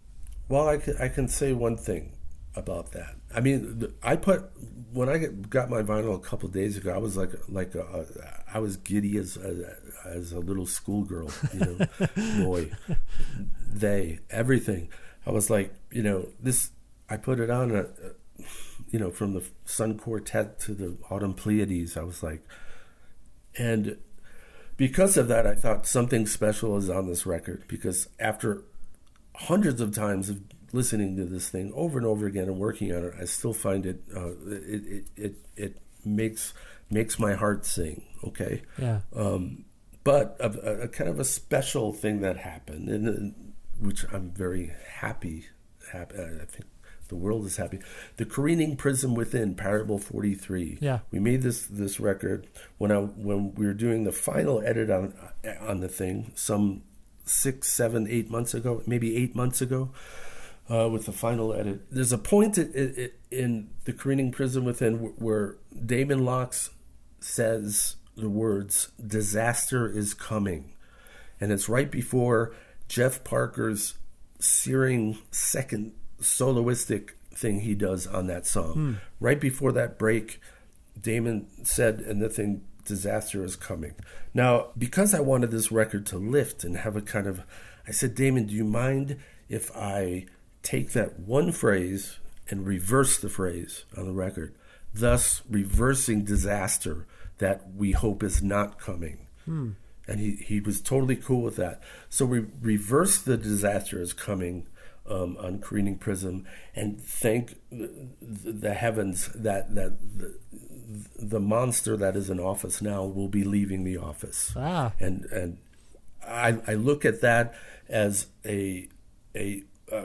Well, I can say one thing about that. I mean, when I got my vinyl a couple of days ago, I was I was giddy as a little schoolgirl, boy, everything. I was like, this. I put it on from the Sun Quartet to the Autumn Pleiades. I was like, and because of that, I thought something special is on this record, because after hundreds of times of listening to this thing over and over again and working on it, I still find it makes my heart sing. Okay. Yeah. But a kind of a special thing that happened, and which I'm very happy. I think the world is happy. The Careening Prism Within, Parable 43. Yeah. We made this record when we were doing the final edit on the thing some 6, 7, 8 months ago, maybe 8 months ago, with the final edit. There's a point in the Careening Prism Within where Damon Locks says the words, "Disaster is coming." And it's right before Jeff Parker's searing second soloistic thing he does on that song. Right before that break, Damon said, and the thing, "Disaster is coming." Now, because I wanted this record to lift and have a kind of I said, Damon, do you mind if I take that one phrase and reverse the phrase on the record, thus reversing disaster that we hope is not coming? And he was totally cool with that. So we reversed the disaster is coming on Careening Prism, and thank the heavens that the monster that is in office now will be leaving the office. And I look at that as a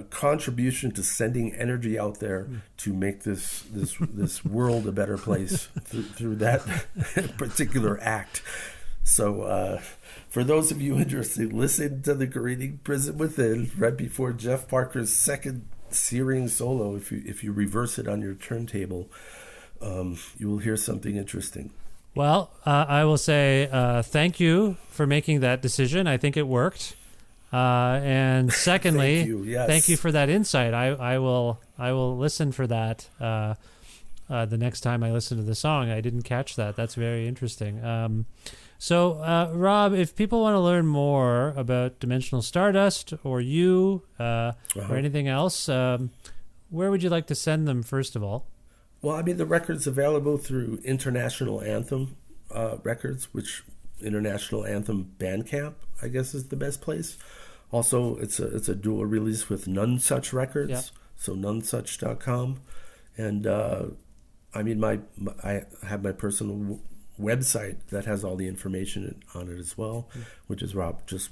contribution to sending energy out there to make this world a better place through that particular act. So for those of you interested, listen to the Careening Prism Within right before Jeff Parker's second searing solo. If you reverse it on your turntable, you will hear something interesting. Well, I will say thank you for making that decision. I think it worked. And secondly, thank you for that insight. I will listen for that the next time I listen to the song. I didn't catch that. That's very interesting. So, Rob, if people want to learn more about Dimensional Stardust or you or anything else, where would you like to send them, first of all? Well, I mean, the record's available through International Anthem Records, which International Anthem Bandcamp, I guess, is the best place. Also, it's a dual release with None Such Records, so nonesuch.com. And, I mean, I have my personal website that has all the information on it as well, which is just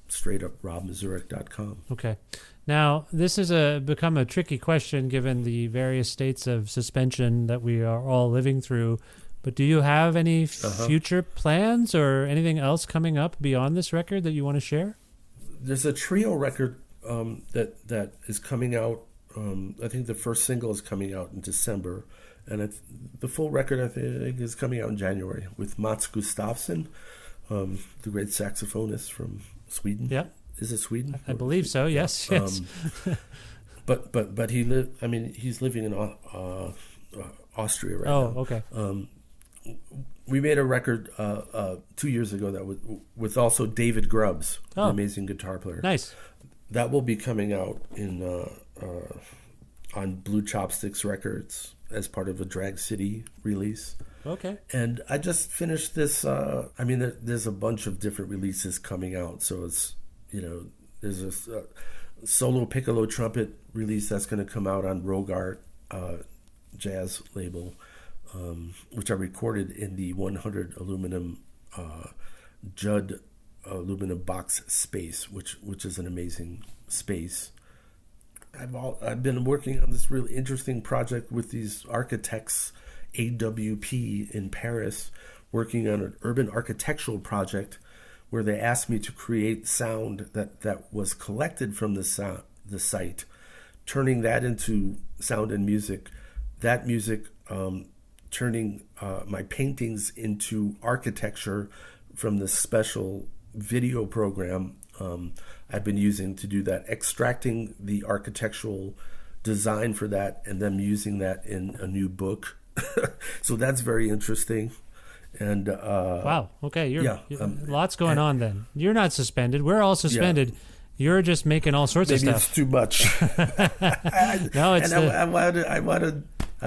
straight up robmazurek.com. Okay. Now, this has become a tricky question given the various states of suspension that we are all living through. But do you have any future plans or anything else coming up beyond this record that you want to share? There's a trio record that is coming out. I think the first single is coming out in December. And the full record, I think, is coming out in January with Mats Gustafsson, the great saxophonist from Sweden. Yeah. Is it Sweden? I believe so, yes. But he's living in Austria right now. Oh, okay. We made a record 2 years ago that with also David Grubbs, an amazing guitar player. Nice. That will be coming out on Blue Chopsticks Records as part of a Drag City release. Okay. And I just finished this. There's a bunch of different releases coming out. So it's, there's a solo piccolo trumpet release that's going to come out on Rogart jazz label, which I recorded in the 100 aluminum Judd aluminum box space, which is an amazing space. I've been working on this really interesting project with these architects, AWP in Paris, working on an urban architectural project where they asked me to create sound that was collected from the site, turning that into sound and music. That music turning my paintings into architecture from the special video program I've been using to do that, extracting the architectural design for that and then using that in a new book. So that's very interesting. And wow, okay, lots going on then. You're not suspended. We're all suspended. Yeah. You're just making all sorts of stuff. Maybe it's too much. No, it's. I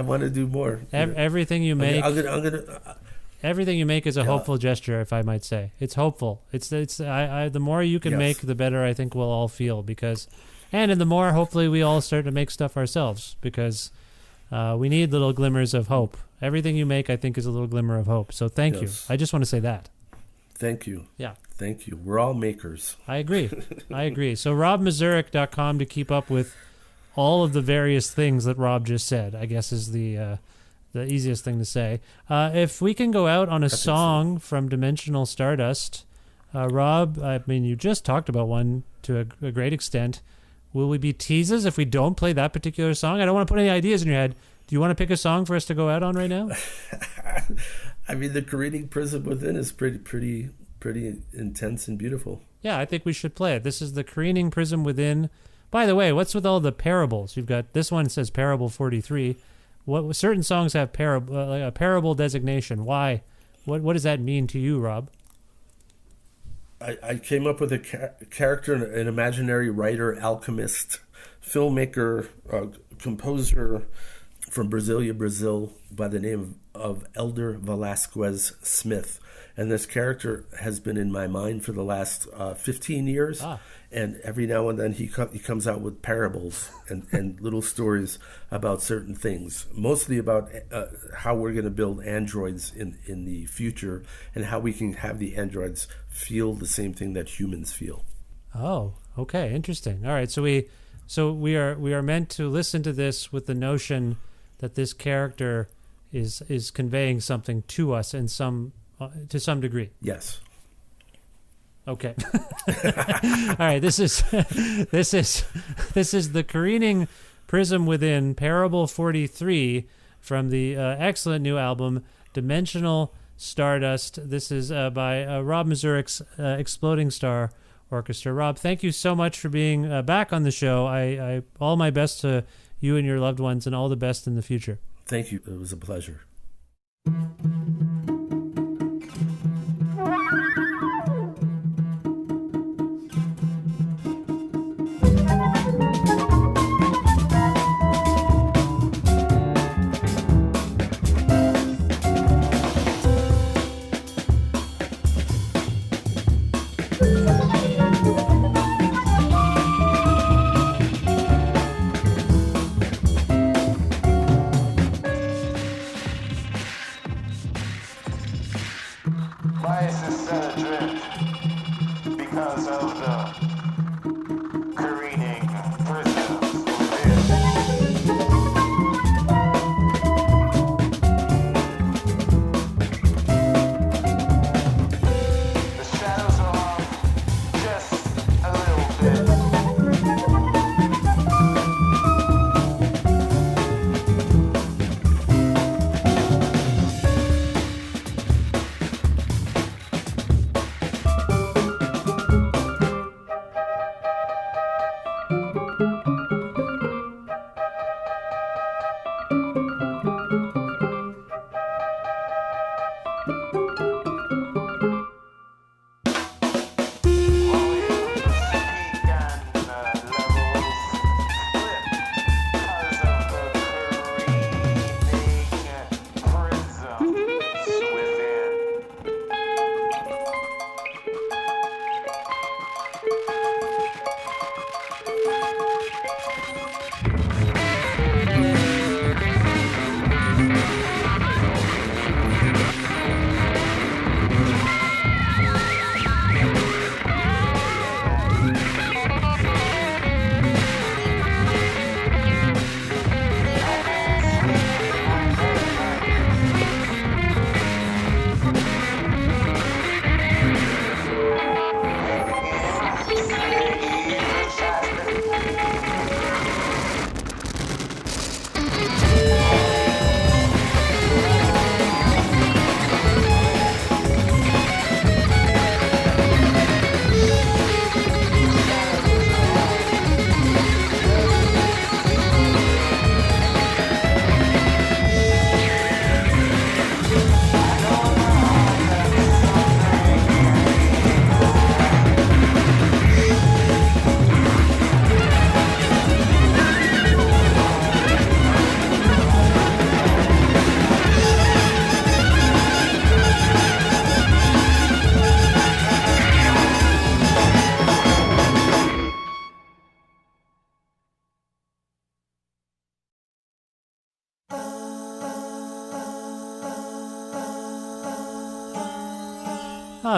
want to do more. Everything you make. I'm gonna everything you make is a hopeful gesture, if I might say. It's hopeful. It's. The more you can make, the better I think we'll all feel. And the more hopefully we all start to make stuff ourselves, because we need little glimmers of hope. Everything you make, I think, is a little glimmer of hope. So thank you. I just want to say that. Thank you. Yeah. Thank you. We're all makers. I agree. So robmazurek.com to keep up with all of the various things that Rob just said, I guess, is the easiest thing to say. If we can go out on a song from Dimensional Stardust, Rob, I mean, you just talked about one to a great extent. Will we be teases if we don't play that particular song? I don't want to put any ideas in your head. Do you want to pick a song for us to go out on right now? I mean, the Careening Prism Within is pretty intense and beautiful. Yeah, I think we should play it. This is the Careening Prism Within. By the way, what's with all the parables? You've got this one says Parable 43. What certain songs have a parable designation? Why? What does that mean to you, Rob? I came up with a character, an imaginary writer, alchemist, filmmaker, composer from Brasilia, Brazil, by the name of Elder Velasquez Smith. And this character has been in my mind for the last 15 years. And every now and then he comes out with parables and little stories about certain things, mostly about how we're going to build androids in the future and how we can have the androids feel the same thing that humans feel. Oh, okay, interesting. All right, so we are meant to listen to this with the notion that this character is conveying something to us in to some degree. Yes. Okay. All right. This is the careening prism within Parable 43 from the excellent new album Dimensional Stardust. This is by Rob Mazurek's Exploding Star Orchestra. Rob, thank you so much for being back on the show. I all my best to you and your loved ones, and all the best in the future. Thank you. It was a pleasure.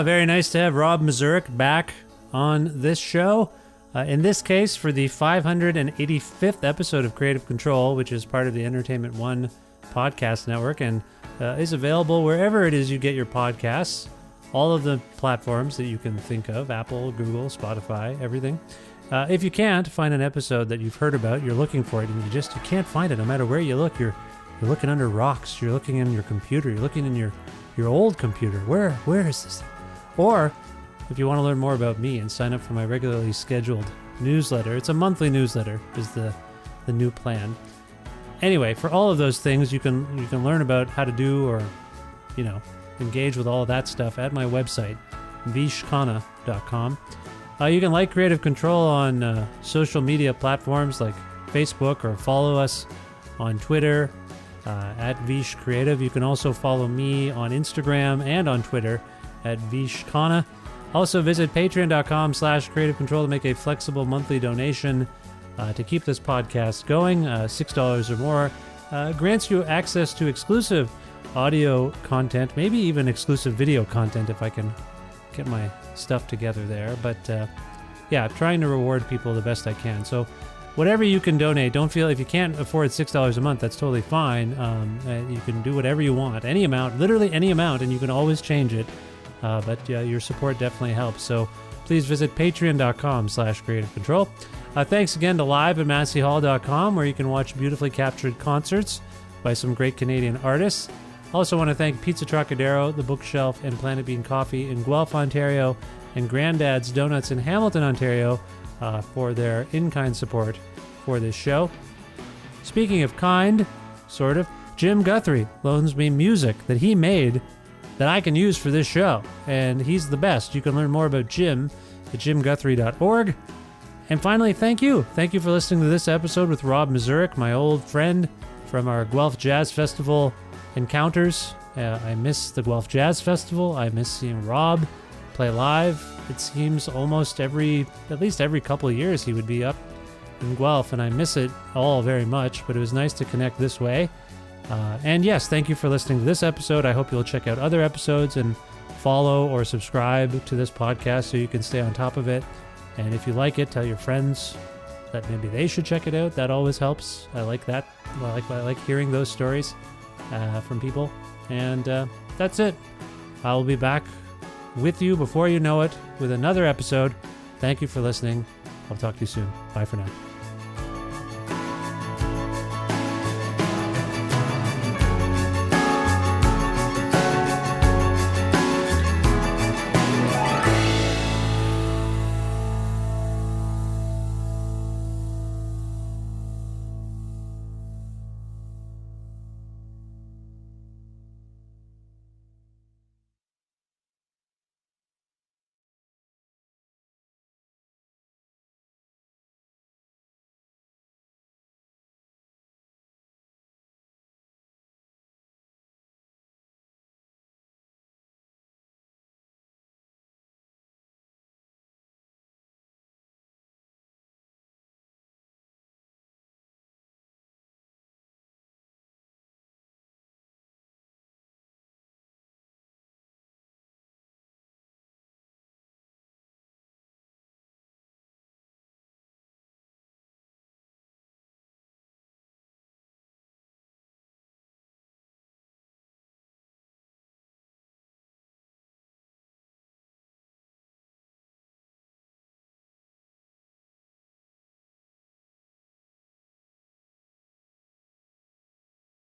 Very nice to have Rob Mazurek back on this show. In this case, for the 585th episode of Creative Control, which is part of the Entertainment One podcast network and is available wherever it is you get your podcasts, all of the platforms that you can think of, Apple, Google, Spotify, everything. If you can't find an episode that you've heard about, you're looking for it, and you can't find it no matter where you look. You're looking under rocks, you're looking in your computer, you're looking in your old computer. Where is this? Or if you want to learn more about me and sign up for my regularly scheduled newsletter, it's a monthly newsletter is the new plan. Anyway, for all of those things, you can learn about how to do or engage with all of that stuff at my website, vishkana.com. You can like Creative Control on social media platforms like Facebook, or follow us on Twitter at Vish Creative. You can also follow me on Instagram and on Twitter at Vishkana. Also visit patreon.com/Creative Control to make a flexible monthly donation to keep this podcast going. $6 or more grants you access to exclusive audio content, maybe even exclusive video content if I can get my stuff together there. But yeah, trying to reward people the best I can. So whatever you can donate, don't feel, if you can't afford $6 a month, that's totally fine. You can do whatever you want, any amount, literally any amount, and you can always change it. But your support definitely helps. So please visit patreon.com/Creative Control. Thanks again to live at masseyhall.com, where you can watch beautifully captured concerts by some great Canadian artists. Also want to thank Pizza Trocadero, The Bookshelf, and Planet Bean Coffee in Guelph, Ontario, and Grandad's Donuts in Hamilton, Ontario, for their in-kind support for this show. Speaking of kind, sort of, Jim Guthrie loans me music that he made that I can use for this show, and he's the best. You can learn more about Jim at jimguthrie.org. And finally, thank you. Thank you for listening to this episode with Rob Mazurek, my old friend from our Guelph Jazz Festival encounters. I miss the Guelph Jazz Festival. I miss seeing Rob play live. It seems almost at least every couple of years he would be up in Guelph, and I miss it all very much, but it was nice to connect this way. And yes, thank you for listening to this episode. I hope you'll check out other episodes and follow or subscribe to this podcast so you can stay on top of it. And if you like it, tell your friends that maybe they should check it out. That always helps. I like that. I like hearing those stories from people. And that's it. I'll be back with you before you know it with another episode. Thank you for listening. I'll talk to you soon. Bye for now.